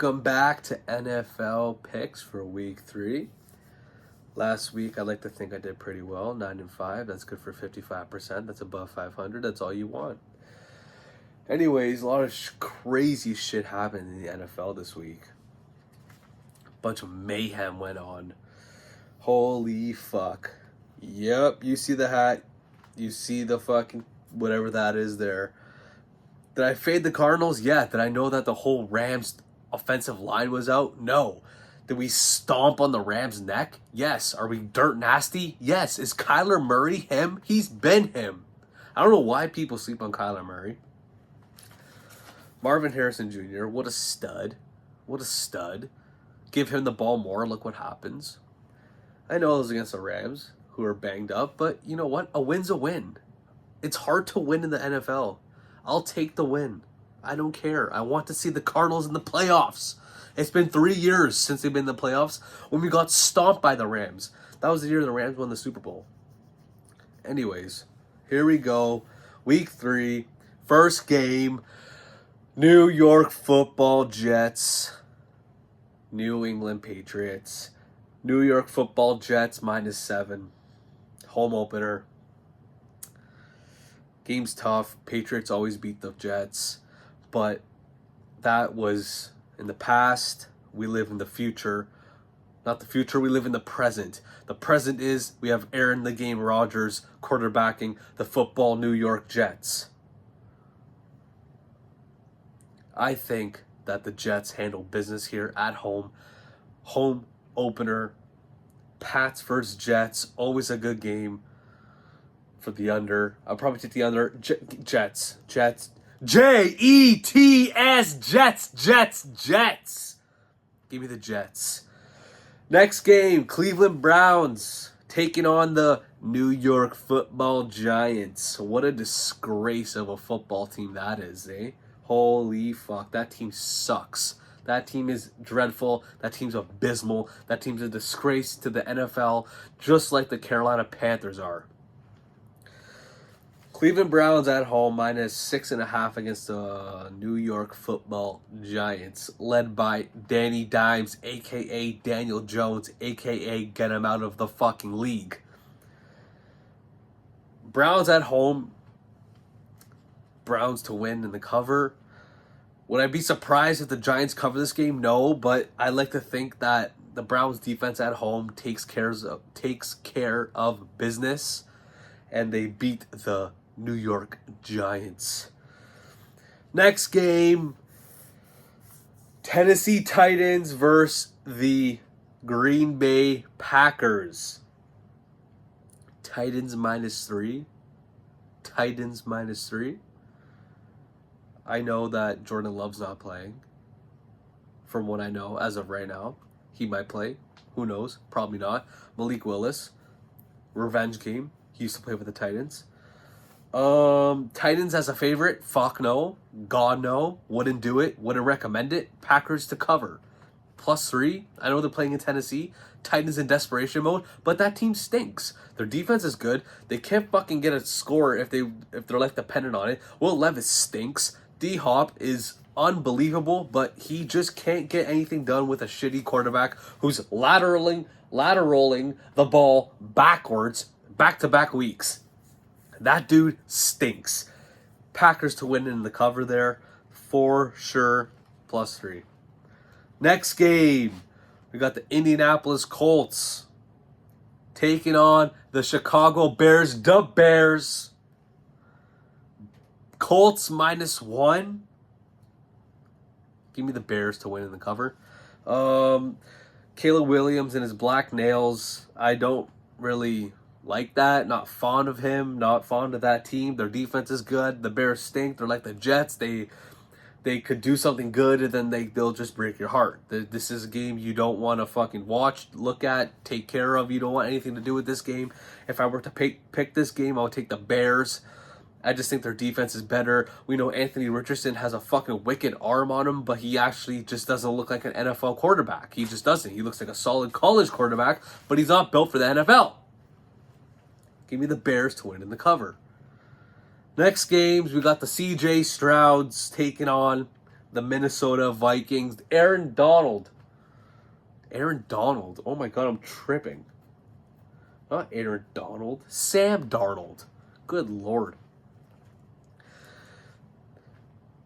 Welcome back to NFL picks for week 3. Last week, I like to think I did pretty well, 9-5. That's good for 55%. That's above 500. That's all you want. Anyways, a lot of crazy shit happened in the NFL this week. A bunch of mayhem went on. Holy fuck. Yep, you see the hat. You see the fucking whatever that is there. Did I fade the Cardinals? Yeah. Did I know that the whole Rams offensive line was out? No. Did we stomp on the Rams' neck? Yes. Are we dirt nasty? Yes. Is Kyler Murray him? He's been him. I don't know why people sleep on Kyler Murray. Marvin Harrison Jr., what a stud. What a stud. Give him the ball more, look what happens. I know it was against the Rams, who are banged up, but you know what? A win's a win. It's hard to win in the NFL. I'll take the win. I don't care. I want to see the Cardinals in the playoffs. It's been 3 years since they've been in the playoffs when we got stomped by the Rams. That was the year the Rams won the Super Bowl. Anyways, here we go. Week 3, first game. New York Football Jets, New England Patriots. New York Football Jets -7. Home opener. Game's tough. Patriots always beat the Jets. But that was in the past. We live in the future. Not the future, we live in the present. The present is we have Aaron the Game Rodgers quarterbacking the football New York Jets. I think that the Jets handle business here at home. Home opener. Pats versus Jets. Always a good game for the under. I'll probably take the under. Jets. Jets. Jets. Jets. Give me the Jets. Next game. Cleveland Browns taking on the New York Football Giants. What a disgrace of a football team that is, eh? Holy fuck. That team sucks. That team is dreadful. That team's abysmal. That team's a disgrace to the NFL, just like the Carolina Panthers are. Cleveland Browns at home, -6.5 against the New York Football Giants, led by Danny Dimes, a.k.a. Daniel Jones, a.k.a. get him out of the fucking league. Browns at home. Browns to win in the cover. Would I be surprised if the Giants cover this game? No, but I like to think that the Browns defense at home takes care of business, and they beat the New York Giants. Next game, Tennessee Titans versus the Green Bay Packers. Titans -3. Titans -3. I know that Jordan Love's not playing. From what I know, as of right now, he might play. Who knows? Probably not. Malik Willis, revenge game. He used to play with the Titans. Titans as a favorite? Fuck no. God no. Wouldn't do it. Wouldn't recommend it. Packers to cover. +3. I know they're playing in Tennessee. Titans in desperation mode, but that team stinks. Their defense is good. They can't fucking get a score if they're like dependent on it. Will Levis stinks. D-Hop is unbelievable, but he just can't get anything done with a shitty quarterback who's lateraling the ball backwards back-to-back weeks. That dude stinks. Packers to win in the cover there for sure, +3. Next game, we got the Indianapolis Colts taking on the Chicago Bears. The Bears. Colts -1. Give me the Bears to win in the cover. Caleb Williams and his black nails. I don't really like that. Not fond of him. Not fond of that team. Their defense is good. The Bears stink. They're like the Jets. They could do something good and then they'll just break your heart. This is a game you don't want to fucking watch, look at, take care of. You don't want anything to do with this game. If I were to pick this game, I would take the Bears. I just think their defense is better. We know Anthony Richardson has a fucking wicked arm on him, but he actually just doesn't look like an NFL quarterback. He just doesn't. He looks like a solid college quarterback, but he's not built for the NFL. Give me the Bears to win in the cover. Next games, we got the CJ Strouds taking on the Minnesota Vikings. Aaron Donald. Oh my god, I'm tripping. Not Aaron Donald. Sam Darnold. Good lord.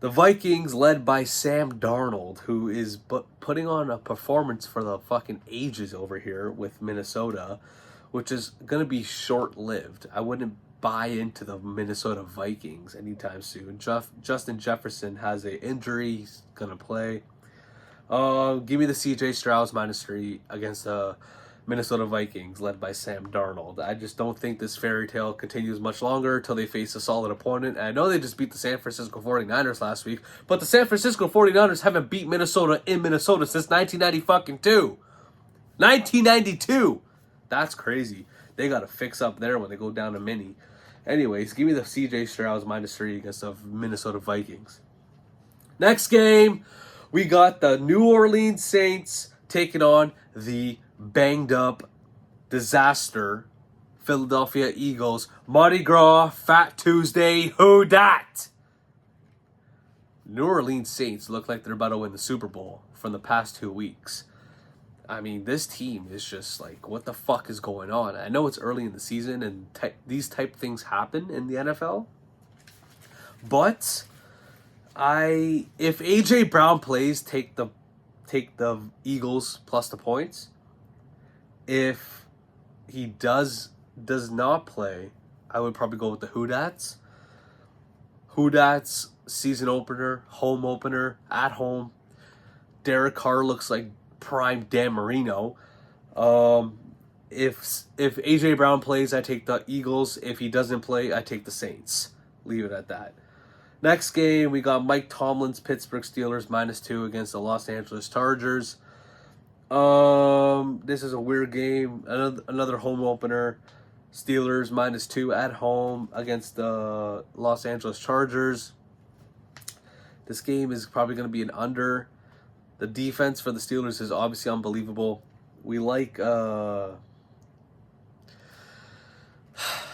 The Vikings, led by Sam Darnold, who is putting on a performance for the fucking ages over here with Minnesota, which is going to be short-lived. I wouldn't buy into the Minnesota Vikings anytime soon. Justin Jefferson has an injury. He's going to play. Give me the CJ Stroud -3 against the Minnesota Vikings, led by Sam Darnold. I just don't think this fairy tale continues much longer until they face a solid opponent. And I know they just beat the San Francisco 49ers last week, but the San Francisco 49ers haven't beat Minnesota in Minnesota since 1992. 1992! That's crazy. They got to fix up there when they go down to Mini. Anyways, give me the CJ Stroud -3 against the Minnesota Vikings. Next game, we got the New Orleans Saints taking on the banged up disaster Philadelphia Eagles. Mardi Gras, Fat Tuesday, who dat? New Orleans Saints look like they're about to win the Super Bowl from the past 2 weeks. I mean, this team is just like, what the fuck is going on? I know it's early in the season and these type things happen in the NFL, but if AJ Brown plays, take the Eagles plus the points. If he does not play, I would probably go with the Whodats. Whodats season opener, home opener, at home. Derek Carr looks like prime Dan Marino. If AJ Brown plays, I take the Eagles. If he doesn't play, I take the Saints. Leave it at that. Next game, we got Mike Tomlin's Pittsburgh Steelers -2 against the Los Angeles Chargers. This is a weird game. Another home opener. Steelers -2 at home against the Los Angeles Chargers. This game is probably going to be an under. The defense for the Steelers is obviously unbelievable. We like, I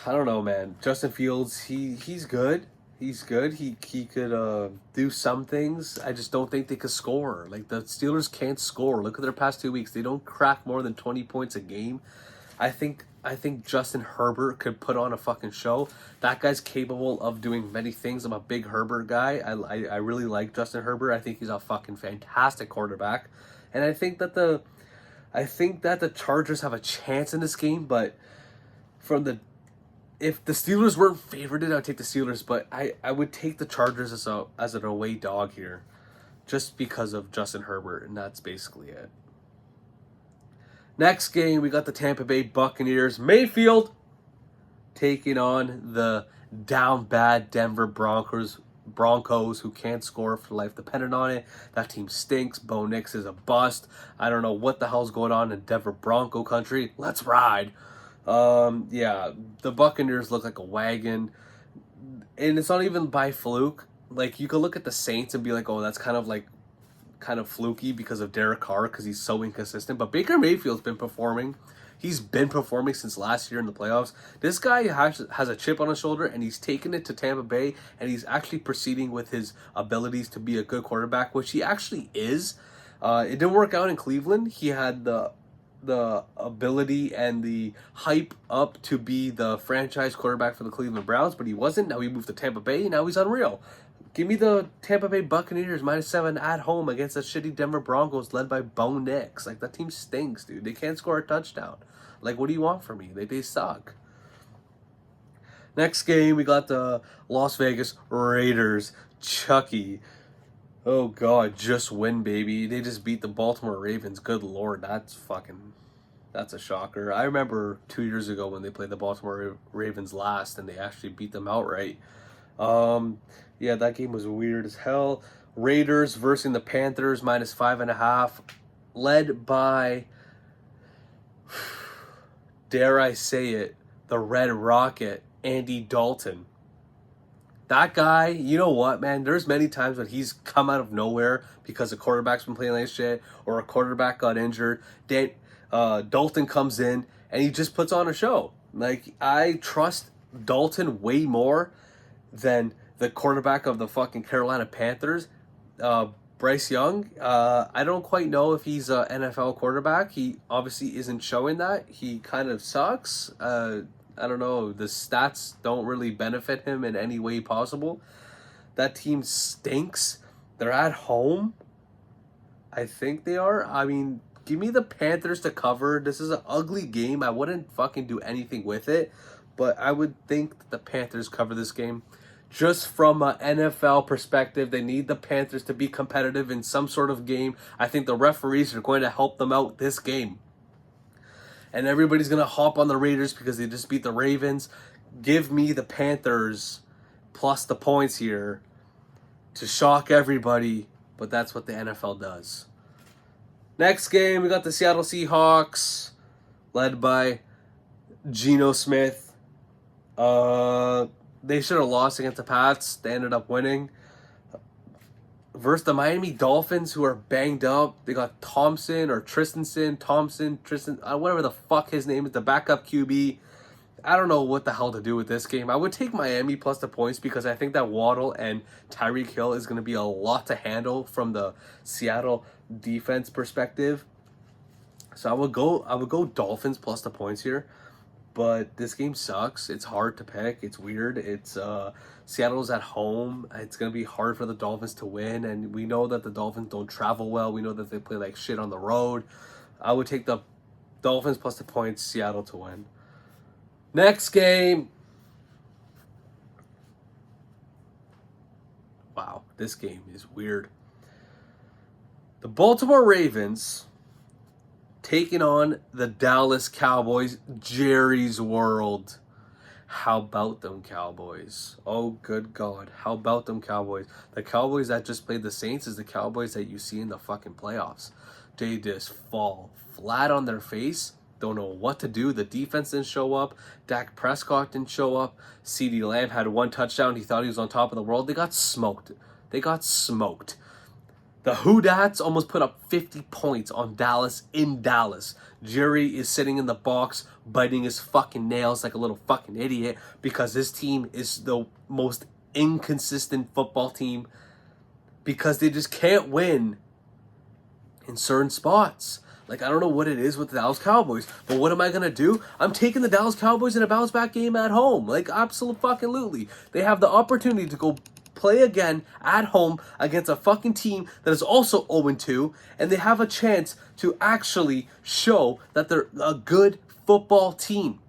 don't know, man. Justin Fields, he's good. He's good. He could do some things. I just don't think they could score. Like, the Steelers can't score. Look at their past 2 weeks. They don't crack more than 20 points a game. I think Justin Herbert could put on a fucking show. That guy's capable of doing many things. I'm a big Herbert guy. I really like Justin Herbert. I think he's a fucking fantastic quarterback. And I think that the Chargers have a chance in this game, but if the Steelers weren't favored, I'd take the Steelers, but I would take the Chargers as an away dog here, just because of Justin Herbert, and that's basically it. Next game, we got the Tampa Bay Buccaneers. Mayfield taking on the down bad Denver Broncos, who can't score for life dependent on it. That team stinks. Bo Nix is a bust. I don't know what the hell's going on in Denver Bronco country. Let's ride. Yeah, the Buccaneers look like a wagon, and it's not even by fluke. Like, you could look at the Saints and be like, oh, that's kind of fluky because of Derek Carr, because he's so inconsistent. But Baker Mayfield's been performing. He's been performing since last year in the playoffs. This guy has a chip on his shoulder, and he's taken it to Tampa Bay, and he's actually proceeding with his abilities to be a good quarterback, which he actually is. It didn't work out in Cleveland. He had the ability and the hype up to be the franchise quarterback for the Cleveland Browns, but he wasn't. Now he moved to Tampa Bay, and now he's unreal. Give me the Tampa Bay Buccaneers -7 at home against the shitty Denver Broncos led by Bo Nix. Like, that team stinks, dude. They can't score a touchdown. Like, what do you want from me? They suck. Next game, we got the Las Vegas Raiders. Chucky. Oh, God, just win, baby. They just beat the Baltimore Ravens. Good Lord, that's a shocker. I remember 2 years ago when they played the Baltimore Ravens last, and they actually beat them outright. Yeah, that game was weird as hell. Raiders versus the Panthers -5.5, led by, dare I say it, the Red Rocket, Andy Dalton. That guy, you know what, man? There's many times when he's come out of nowhere because the quarterback's been playing like shit or a quarterback got injured. Dalton comes in and he just puts on a show. Like, I trust Dalton way more than the quarterback of the fucking Carolina Panthers. Bryce Young, I don't quite know if he's an NFL quarterback. He obviously isn't showing that. He kind of sucks. I don't know. The stats don't really benefit him in any way possible. That team stinks. They're at home. I think they are. I mean, give me the Panthers to cover. This is an ugly game. I wouldn't fucking do anything with it. But I would think that the Panthers cover this game. Just from an NFL perspective, they need the Panthers to be competitive in some sort of game. I think the referees are going to help them out this game. And everybody's going to hop on the Raiders because they just beat the Ravens. Give me the Panthers plus the points here to shock everybody. But that's what the NFL does. Next game, we got the Seattle Seahawks, led by Geno Smith. They should have lost against the Pats. They ended up winning. Versus the Miami Dolphins, who are banged up. They got Tristan, whatever the fuck his name is, the backup QB. I don't know what the hell to do with this game. I would take Miami plus the points because I think that Waddle and Tyreek Hill is going to be a lot to handle from the Seattle defense perspective. So I would go Dolphins plus the points here. But this game sucks. It's hard to pick. It's weird. It's Seattle's at home. It's going to be hard for the Dolphins to win. And we know that the Dolphins don't travel well. We know that they play like shit on the road. I would take the Dolphins plus the points, Seattle to win. Next game. Wow, this game is weird. The Baltimore Ravens taking on the Dallas Cowboys, Jerry's World. How about them Cowboys? Oh, good God. How about them Cowboys? The Cowboys that just played the Saints is the Cowboys that you see in the fucking playoffs. They just fall flat on their face. Don't know what to do. The defense didn't show up. Dak Prescott didn't show up. CeeDee Lamb had one touchdown. He thought he was on top of the world. They got smoked. The Who-Dats almost put up 50 points on Dallas in Dallas. Jerry is sitting in the box, biting his fucking nails like a little fucking idiot because this team is the most inconsistent football team because they just can't win in certain spots. Like, I don't know what it is with the Dallas Cowboys, but what am I going to do? I'm taking the Dallas Cowboys in a bounce-back game at home. Like, absolutely. They have the opportunity to go play again at home against a fucking team that is also 0-2, and they have a chance to actually show that they're a good football team.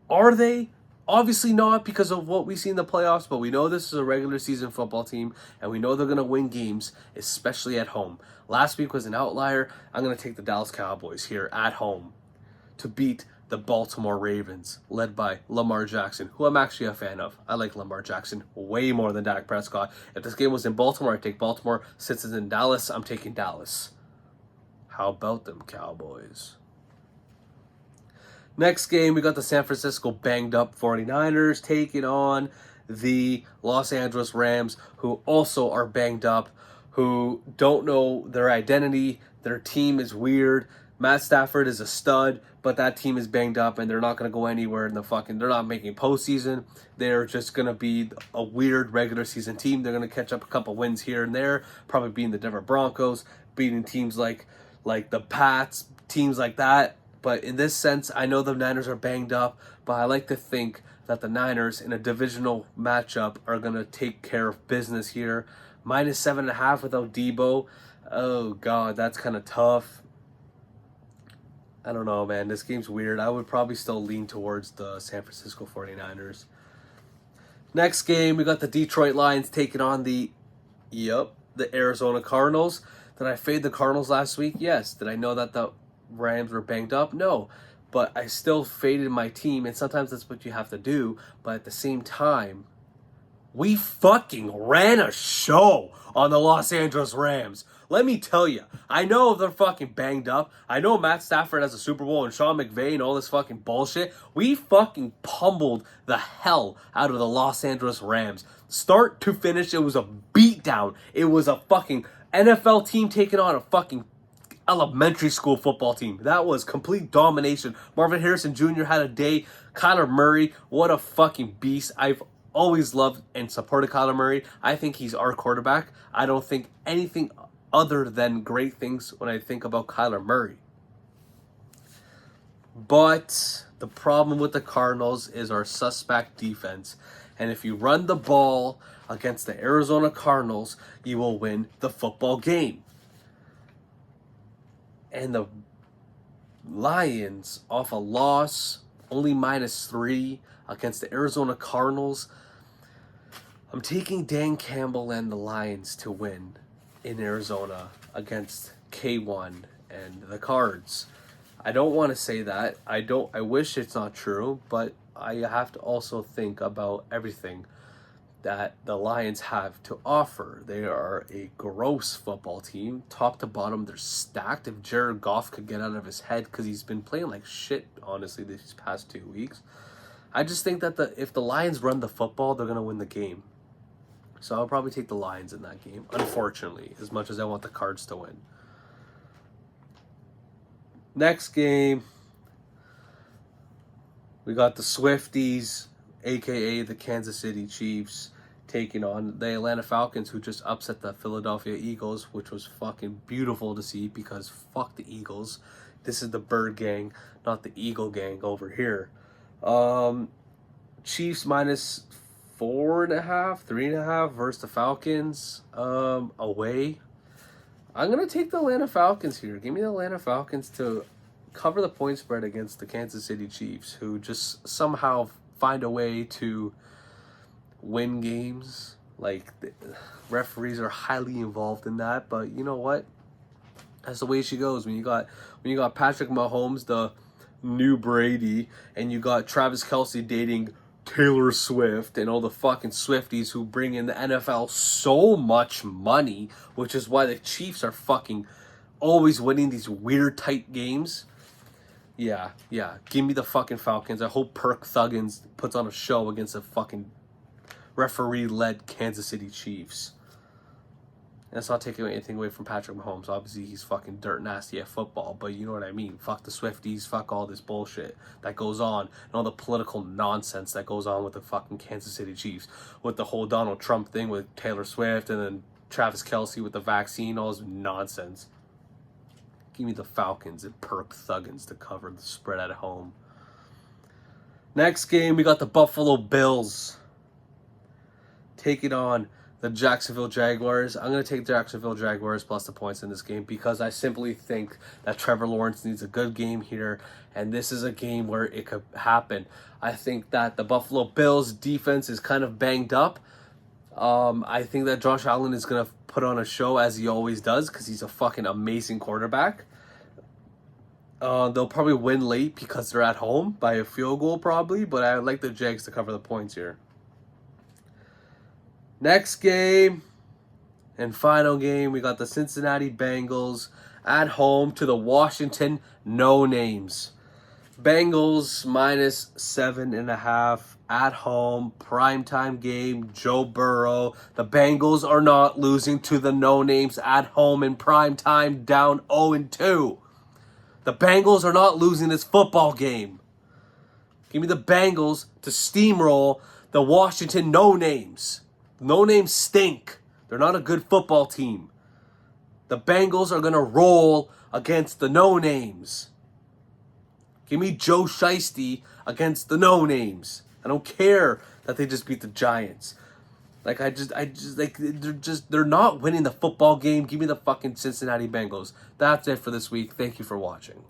Are they? Obviously not because of what we see in the playoffs, but we know this is a regular season football team, and we know they're going to win games, especially at home. Last week was an outlier. I'm going to take the Dallas Cowboys here at home to beat the Baltimore Ravens, led by Lamar Jackson, who I'm actually a fan of. I like Lamar Jackson way more than Dak Prescott. If this game was in Baltimore, I'd take Baltimore. Since it's in Dallas, I'm taking Dallas. How about them Cowboys? Next game, we got the San Francisco banged up 49ers taking on the Los Angeles Rams, who also are banged up, who don't know their identity. Their team is weird. Matt Stafford is a stud, but that team is banged up and they're not going to go anywhere in the fucking... They're not making postseason. They're just going to be a weird regular season team. They're going to catch up a couple wins here and there, probably beating the Denver Broncos, beating teams like the Pats, teams like that. But in this sense, I know the Niners are banged up, but I like to think that the Niners in a divisional matchup are going to take care of business here. Minus 7.5 without Debo. Oh, God, that's kind of tough. I don't know, man. This game's weird. I would probably still lean towards the San Francisco 49ers. Next game, we got the Detroit Lions taking on the Arizona Cardinals. Did I fade the Cardinals last week? Yes. Did I know that the Rams were banged up? No. But I still faded my team, and sometimes that's what you have to do. But at the same time, we fucking ran a show on the Los Angeles Rams. Let me tell you, I know they're fucking banged up. I know Matt Stafford has a Super Bowl and Sean McVay and all this fucking bullshit. We fucking pummeled the hell out of the Los Angeles Rams. Start to finish, it was a beatdown. It was a fucking NFL team taking on a fucking elementary school football team. That was complete domination. Marvin Harrison Jr. had a day. Kyler Murray, what a fucking beast. always loved and supported Kyler Murray. I think he's our quarterback. I don't think anything other than great things when I think about Kyler Murray. But the problem with the Cardinals is our suspect defense. And if you run the ball against the Arizona Cardinals, you will win the football game. And the Lions, off a loss, only -3 against the Arizona Cardinals. I'm taking Dan Campbell and the Lions to win in Arizona against K1 and the Cards. I don't want to say that. I wish it's not true, but I have to also think about everything that the Lions have to offer. They are a gross football team. Top to bottom, they're stacked. If Jared Goff could get out of his head, because he's been playing like shit, honestly, these past 2 weeks. I just think that if the Lions run the football, they're going to win the game. So I'll probably take the Lions in that game, unfortunately, as much as I want the Cards to win. Next game, we got the Swifties, a.k.a. the Kansas City Chiefs, taking on the Atlanta Falcons, who just upset the Philadelphia Eagles, which was fucking beautiful to see because fuck the Eagles. This is the Bird Gang, not the Eagle Gang over here. Chiefs -4.5, 3.5 versus the Falcons away. I'm going to take the Atlanta Falcons here. Give me the Atlanta Falcons to cover the point spread against the Kansas City Chiefs, who just somehow find a way to win games. Like, the referees are highly involved in that, but you know what? That's the way she goes. When you got Patrick Mahomes, the new Brady, and you got Travis Kelce dating Taylor Swift and all the fucking Swifties who bring in the NFL so much money, which is why the Chiefs are fucking always winning these weird tight games. Yeah. Give me the fucking Falcons. I hope Perk Thuggins puts on a show against the fucking referee-led Kansas City Chiefs. And that's not taking anything away from Patrick Mahomes. Obviously, he's fucking dirt nasty at football, but you know what I mean. Fuck the Swifties, fuck all this bullshit that goes on, and all the political nonsense that goes on with the fucking Kansas City Chiefs, with the whole Donald Trump thing with Taylor Swift, and then Travis Kelce with the vaccine, all this nonsense. Give me the Falcons and Perk Thuggins to cover the spread at home. Next game, we got the Buffalo Bills taking on the Jacksonville Jaguars. I'm going to take Jacksonville Jaguars plus the points in this game because I simply think that Trevor Lawrence needs a good game here, and this is a game where it could happen. I think that the Buffalo Bills defense is kind of banged up. I think that Josh Allen is going to put on a show as he always does because he's a fucking amazing quarterback. They'll probably win late because they're at home by a field goal probably, but I like the Jags to cover the points here. Next game and final game, we got the Cincinnati Bengals at home to the Washington No Names. Bengals -7.5 at home, primetime game, Joe Burrow. The Bengals are not losing to the No Names at home in primetime, down 0-2. The Bengals are not losing this football game. Give me the Bengals to steamroll the Washington No Names. No Names stink. They're not a good football team. The Bengals are going to roll against the No Names. Give me Joe Shiesty against the No Names. I don't care that they just beat the Giants. They're not winning the football game. Give me the fucking Cincinnati Bengals. That's it for this week. Thank you for watching.